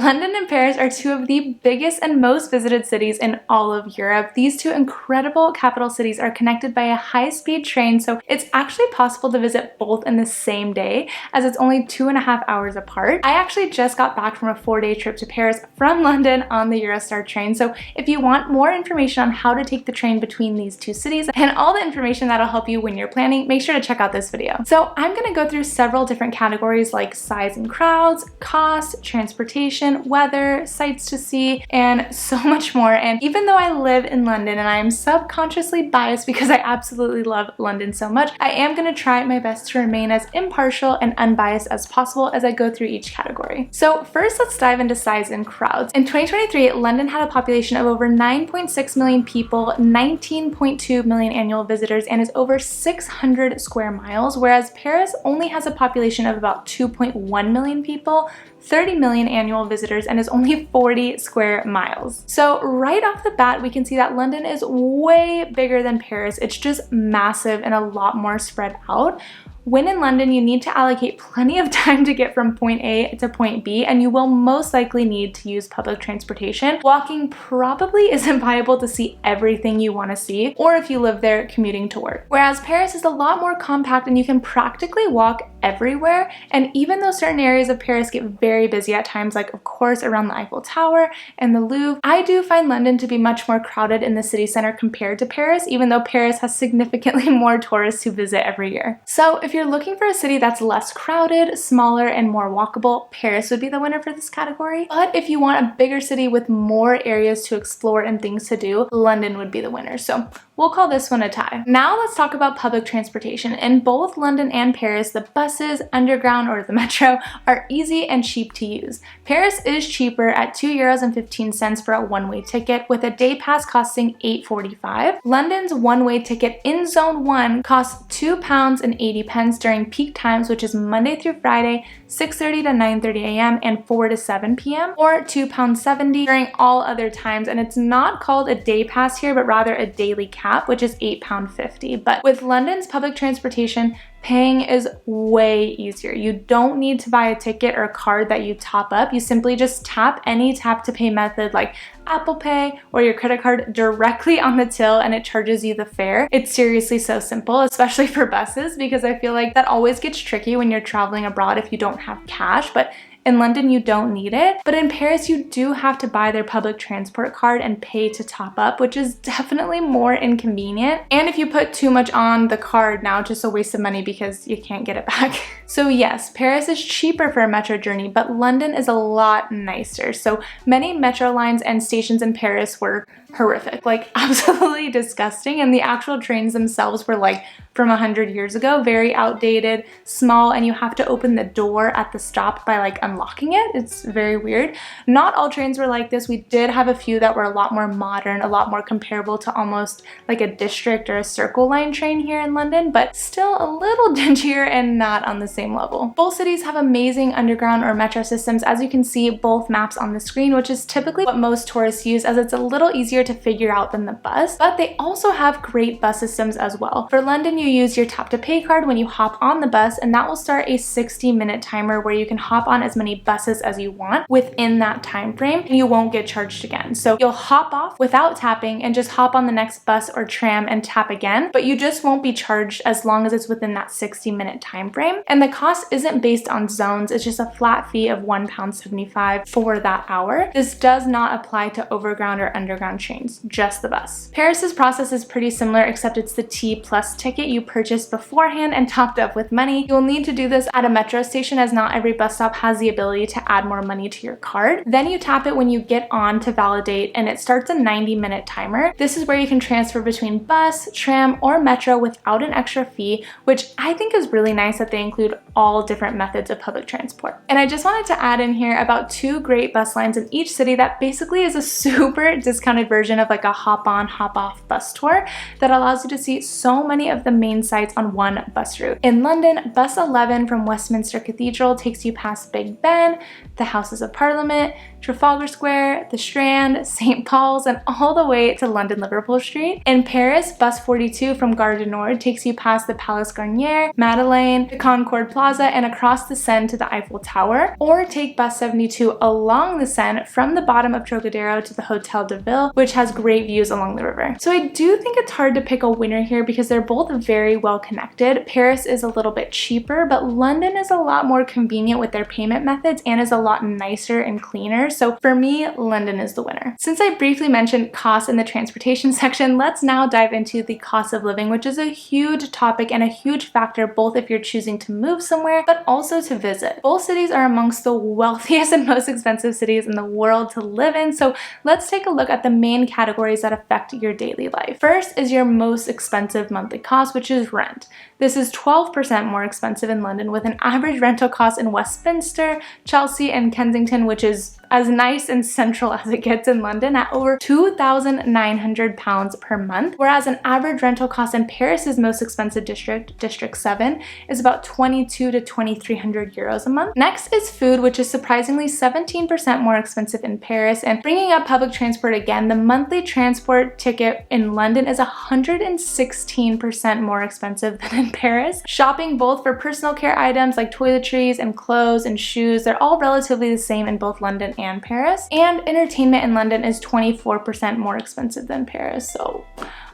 London and Paris are two of the biggest and most visited cities in all of Europe. These two incredible capital cities are connected by a high-speed train, so it's actually possible to visit both in the same day, as it's only 2.5 hours apart. I actually just got back from a 4-day trip to Paris from London on the Eurostar train, so if you want more information on how to take the train between these two cities and all the information that'll help you when you're planning, make sure to check out this video. So I'm going to go through several different categories like size and crowds, cost, transportation, weather, sights to see, and so much more. And even though I live in London and I am subconsciously biased because I absolutely love London so much, I am going to try my best to remain as impartial and unbiased as possible as I go through each category. So first, let's dive into size and crowds. In 2023, London had a population of over 9.6 million people, 19.2 million annual visitors, and is over 600 square miles, whereas Paris only has a population of about 2.1 million people, 30 million annual visitors, and is only 40 square miles. So right off the bat, we can see that London is way bigger than Paris. It's just massive and a lot more spread out. When in London, you need to allocate plenty of time to get from point A to point B, and you will most likely need to use public transportation. Walking probably isn't viable to see everything you want to see, or if you live there commuting to work. Whereas Paris is a lot more compact and you can practically walk everywhere, and even though certain areas of Paris get very busy at times, like of course around the Eiffel Tower and the Louvre, I do find London to be much more crowded in the city center compared to Paris, even though Paris has significantly more tourists who visit every year. So if you're looking for a city that's less crowded, smaller, and more walkable, Paris would be the winner for this category. But if you want a bigger city with more areas to explore and things to do, London would be the winner. So we'll call this one a tie. Now let's talk about public transportation. In both London and Paris, the buses, underground, or the metro are easy and cheap to use. Paris is cheaper at €2.15 for a one-way ticket, with a day pass costing $8.45. London's one-way ticket in Zone 1 costs £2.80 during peak times, which is Monday through Friday, 6:30 to 9:30 a.m. and 4 to 7 p.m., or £2.70 during all other times. And it's not called a day pass here, but rather a daily cap, which is £8.50. But with London's public transportation, paying is way easier. You don't need to buy a ticket or a card that you top up. You simply just tap any tap to pay method like Apple Pay or your credit card directly on the till, and it charges you the fare. It's seriously so simple, especially for buses, because I feel like that always gets tricky when you're traveling abroad if you don't have cash. But in London, you don't need it, but in Paris, you do have to buy their public transport card and pay to top up, which is definitely more inconvenient. And if you put too much on the card, now it's just a waste of money because you can't get it back. So yes, Paris is cheaper for a metro journey, but London is a lot nicer. So many metro lines and stations in Paris were horrific, like absolutely disgusting, and the actual trains themselves were like from 100 years ago, very outdated, small, and you have to open the door at the stop by like unlocking it. It's very weird. Not all trains were like this. We did have a few that were a lot more modern, a lot more comparable to almost like a district or a circle line train here in London, but still a little dingier and not on the same level. Both cities have amazing underground or metro systems, as you can see both maps on the screen, which is typically what most tourists use, as it's a little easier to figure out than the bus, but they also have great bus systems as well. For London, you use your tap to pay card when you hop on the bus, and that will start a 60-minute timer where you can hop on as many buses as you want within that time frame, and you won't get charged again. So you'll hop off without tapping and just hop on the next bus or tram and tap again, but you just won't be charged as long as it's within that 60-minute time frame. And the cost isn't based on zones, it's just a flat fee of £1.75 for that hour. This does not apply to overground or underground trains, just the bus. Paris's process is pretty similar, except it's the T plus ticket you purchased beforehand and topped up with money. You'll need to do this at a metro station, as not every bus stop has the ability to add more money to your card. Then you tap it when you get on to validate, and it starts a 90-minute timer. This is where you can transfer between bus, tram, or metro without an extra fee, which I think is really nice that they include all different methods of public transport. And I just wanted to add in here about 2 great bus lines in each city that basically is a super discounted version of like a hop on, hop off bus tour that allows you to see so many of the main sites on one bus route. In London, bus 11 from Westminster Cathedral takes you past Big Ben, the Houses of Parliament, Trafalgar Square, the Strand, St. Paul's, and all the way to London Liverpool Street. In Paris, bus 42 from Gare du Nord takes you past the Place Garnier, Madeleine, the Concorde Plaza and across the Seine to the Eiffel Tower, or take bus 72 along the Seine from the bottom of Trocadero to the Hotel de Ville, which has great views along the river. So I do think it's hard to pick a winner here because they're both very well connected. Paris is a little bit cheaper, but London is a lot more convenient with their payment methods and is a lot nicer and cleaner. So for me, London is the winner. Since I briefly mentioned costs in the transportation section, let's now dive into the cost of living, which is a huge topic and a huge factor both if you're choosing to move somewhere, but also to visit. Both cities are amongst the wealthiest and most expensive cities in the world to live in, so let's take a look at the main categories that affect your daily life. First is your most expensive monthly cost, which is rent. This is 12% more expensive in London, with an average rental cost in Westminster, Chelsea, and Kensington, which is as nice and central as it gets in London, at over £2,900 per month, whereas an average rental cost in Paris's most expensive district, District 7, is about 22 to 2,300 euros a month. Next is food, which is surprisingly 17% more expensive in Paris. And bringing up public transport again, the monthly transport ticket in London is 116% more expensive than in Paris. Shopping, both for personal care items like toiletries and clothes and shoes, they're all relatively the same in both London and Paris. And entertainment in London is 24% more expensive than Paris. So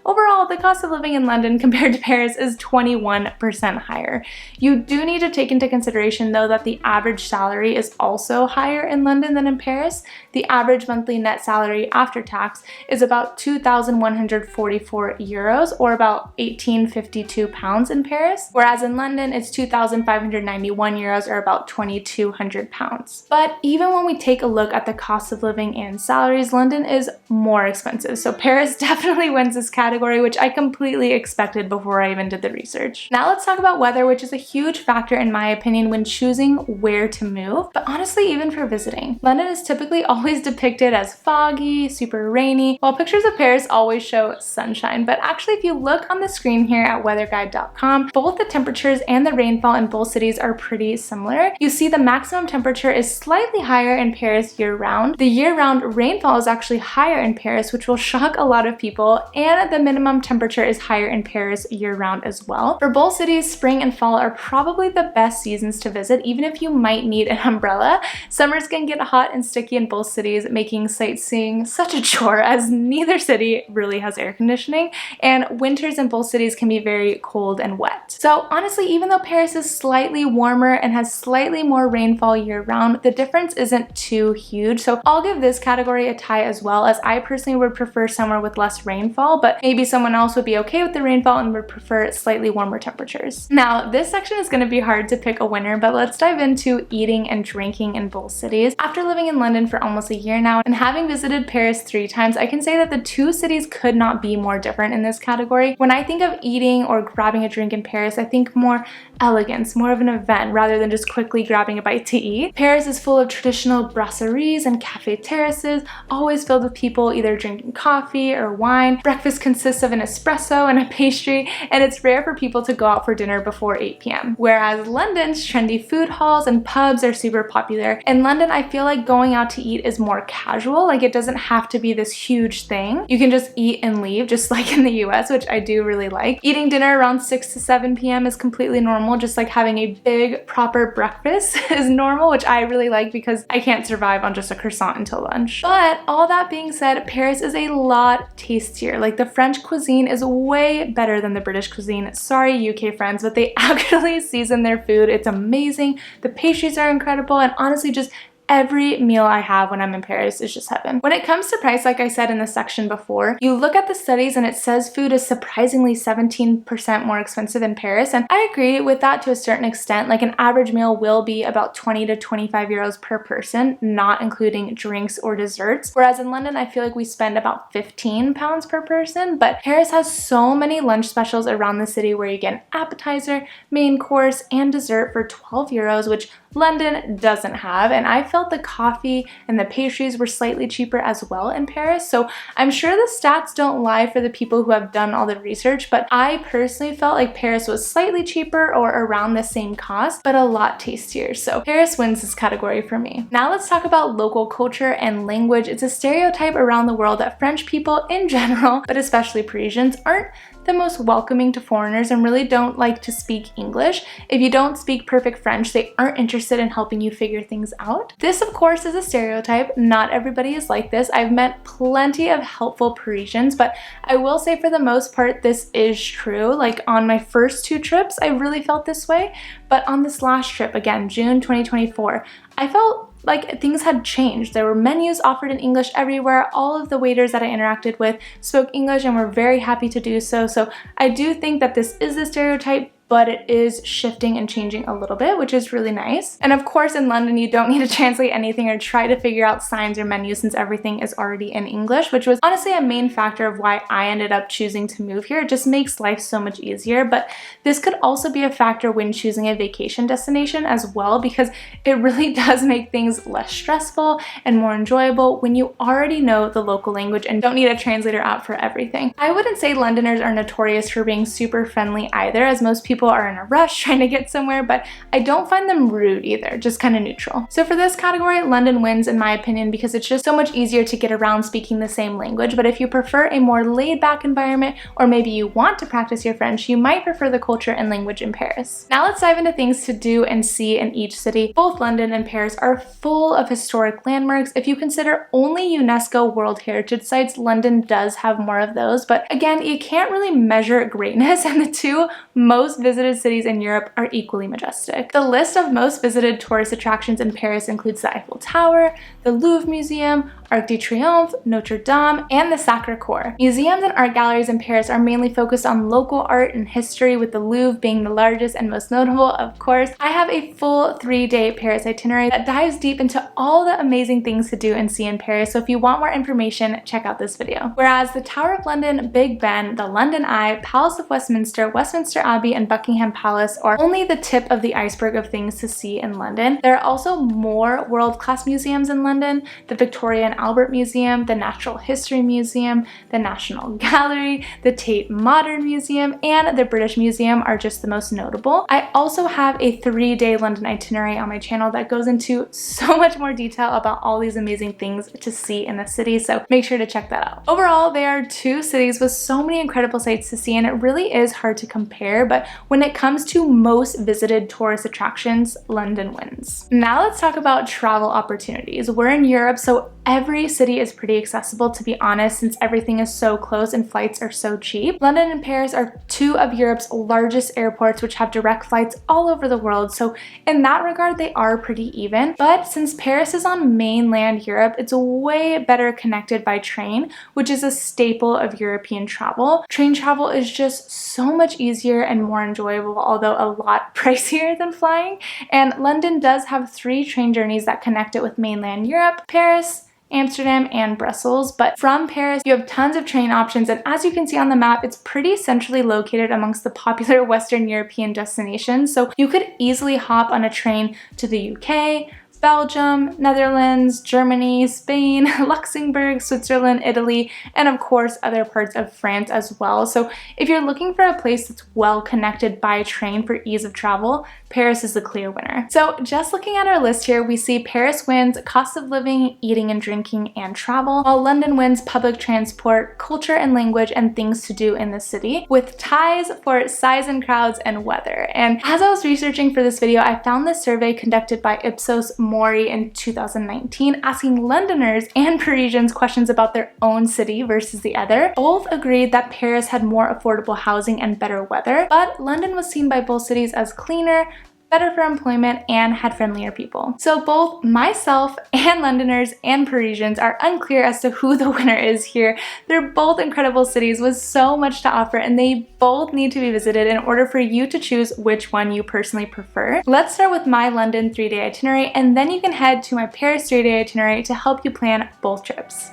overall, the cost of living in London compared to Paris is 21% higher. You do need to take into consideration though that the average salary is also higher in London than in Paris. The average monthly net salary after tax is about 2,144 euros, or about 1,852 pounds in Paris, whereas in London it's 2,591 euros, or about 2,200 pounds. But even when we take a look at the cost of living and salaries, London is more expensive. So Paris definitely wins this category, which I completely expected before I even did the research. Now let's talk about weather, which is a huge factor in my opinion when choosing where to move, but honestly even for visiting. London is typically always depicted as foggy, super rainy, while pictures of Paris always show sunshine. But actually, if you look on the screen here at weatherguide.com, both the temperatures and the rainfall in both cities are pretty similar. You see the maximum temperature is slightly higher in Paris year-round. The year-round rainfall is actually higher in Paris, which will shock a lot of people, and the minimum temperature is higher in Paris year-round as well. For both cities, spring and fall are probably the best seasons to visit, even if you might need an umbrella. Summers can get hot and sticky in both cities, making sightseeing such a chore as neither city really has air conditioning, and winters in both cities can be very cold and wet. So honestly, even though Paris is slightly warmer and has slightly more rainfall year-round, the difference isn't too huge. So I'll give this category a tie as well, as I personally would prefer somewhere with less rainfall, but maybe someone else would be okay with the rainfall and would prefer slightly warmer temperatures. Now, this section is going to be hard to pick a winner, but let's dive into eating and drinking in both cities. After living in London for almost a year now and having visited Paris 3 times, I can say that the two cities could not be more different in this category. When I think of eating or grabbing a drink in Paris, I think more elegance, more of an event rather than just quickly grabbing a bite to eat. Paris is full of traditional brasseries and cafe terraces, always filled with people either drinking coffee or wine. Breakfast consists of an espresso and a pastry, and it's rare for people to go out for dinner before 8 p.m. Whereas London's trendy food halls and pubs are super popular. In London, I feel like going out to eat is more casual. Like, it doesn't have to be this huge thing. You can just eat and leave, just like in the US, which I do really like. Eating dinner around 6 to 7 p.m. is completely normal, just like having a big proper breakfast is normal, which I really like because I can't survive on just a croissant until lunch. But all that being said, Paris is a lot tastier. Like, the French cuisine is way better than the British cuisine. Sorry, UK friends, but they actually season their food. It's amazing. The pastries are incredible, and honestly, just every meal I have when I'm in Paris is just heaven. When it comes to price, like I said in the section before, you look at the studies and it says food is surprisingly 17% more expensive in Paris, and I agree with that to a certain extent. Like, an average meal will be about 20 to 25 euros per person, not including drinks or desserts. Whereas in London, I feel like we spend about 15 pounds per person, but Paris has so many lunch specials around the city where you get an appetizer, main course, and dessert for 12 euros, which London doesn't have. And I felt the coffee and the pastries were slightly cheaper as well in Paris. So I'm sure the stats don't lie for the people who have done all the research, but I personally felt like Paris was slightly cheaper or around the same cost, but a lot tastier. So Paris wins this category for me. Now let's talk about local culture and language. It's a stereotype around the world that French people in general, but especially Parisians, aren't the most welcoming to foreigners and really don't like to speak English. If you don't speak perfect French, they aren't interested in helping you figure things out. This, of course, is a stereotype. Not everybody is like this. I've met plenty of helpful Parisians, but I will say for the most part, this is true. Like on my first 2 trips, I really felt this way, but on this last trip, again, June 2024, I felt like things had changed. There were menus offered in English everywhere. All of the waiters that I interacted with spoke English and were very happy to do so. So I do think that this is the stereotype, but it is shifting and changing a little bit, which is really nice. And of course, in London, you don't need to translate anything or try to figure out signs or menus since everything is already in English, which was honestly a main factor of why I ended up choosing to move here. It just makes life so much easier, but this could also be a factor when choosing a vacation destination as well, because it really does make things less stressful and more enjoyable when you already know the local language and don't need a translator out for everything. I wouldn't say Londoners are notorious for being super friendly either, as most people are in a rush trying to get somewhere, but I don't find them rude either, just kind of neutral. So for this category, London wins in my opinion because it's just so much easier to get around speaking the same language, but if you prefer a more laid-back environment or maybe you want to practice your French, you might prefer the culture and language in Paris. Now let's dive into things to do and see in each city. Both London and Paris are full of historic landmarks. If you consider only UNESCO World Heritage Sites, London does have more of those, but again, you can't really measure greatness, and the 2 most visited cities in Europe are equally majestic. The list of most visited tourist attractions in Paris includes the Eiffel Tower, the Louvre Museum, Arc de Triomphe, Notre Dame, and the Sacré-Cœur. Museums and art galleries in Paris are mainly focused on local art and history, with the Louvre being the largest and most notable, of course. I have a full 3-day Paris itinerary that dives deep into all the amazing things to do and see in Paris, so if you want more information, check out this video. Whereas the Tower of London, Big Ben, the London Eye, Palace of Westminster, Westminster Abbey, and Buckingham Palace are only the tip of the iceberg of things to see in London. There are also more world-class museums in London: the Victoria and Albert Museum, the Natural History Museum, the National Gallery, the Tate Modern Museum, and the British Museum are just the most notable. I also have a 3-day London itinerary on my channel that goes into so much more detail about all these amazing things to see in the city, so make sure to check that out. Overall, there are 2 cities with so many incredible sights to see, and it really is hard to compare, but when it comes to most visited tourist attractions, London wins. Now let's talk about travel opportunities. We're in Europe, so every city is pretty accessible, to be honest, since everything is so close and flights are so cheap. London and Paris are 2 of Europe's largest airports, which have direct flights all over the world, so in that regard they are pretty even. But since Paris is on mainland Europe, it's way better connected by train, which is a staple of European travel. Train travel is just so much easier and more enjoyable, although a lot pricier than flying, and London does have 3 train journeys that connect it with mainland Europe: Paris, Amsterdam, and Brussels. But from Paris, you have tons of train options, and as you can see on the map, it's pretty centrally located amongst the popular Western European destinations, so you could easily hop on a train to the UK, Belgium, Netherlands, Germany, Spain, Luxembourg, Switzerland, Italy, and of course other parts of France as well. So if you're looking for a place that's well connected by train for ease of travel, Paris is the clear winner. So just looking at our list here, we see Paris wins cost of living, eating and drinking, and travel, while London wins public transport, culture and language, and things to do in the city, with ties for size and crowds and weather. And as I was researching for this video, I found this survey conducted by Ipsos Mori in 2019, asking Londoners and Parisians questions about their own city versus the other. Both agreed that Paris had more affordable housing and better weather, but London was seen by both cities as cleaner, better for employment, and had friendlier people. So both myself and Londoners and Parisians are unclear as to who the winner is here. They're both incredible cities with so much to offer, and they both need to be visited in order for you to choose which one you personally prefer. Let's start with my London 3-day itinerary, and then you can head to my Paris 3-day itinerary to help you plan both trips.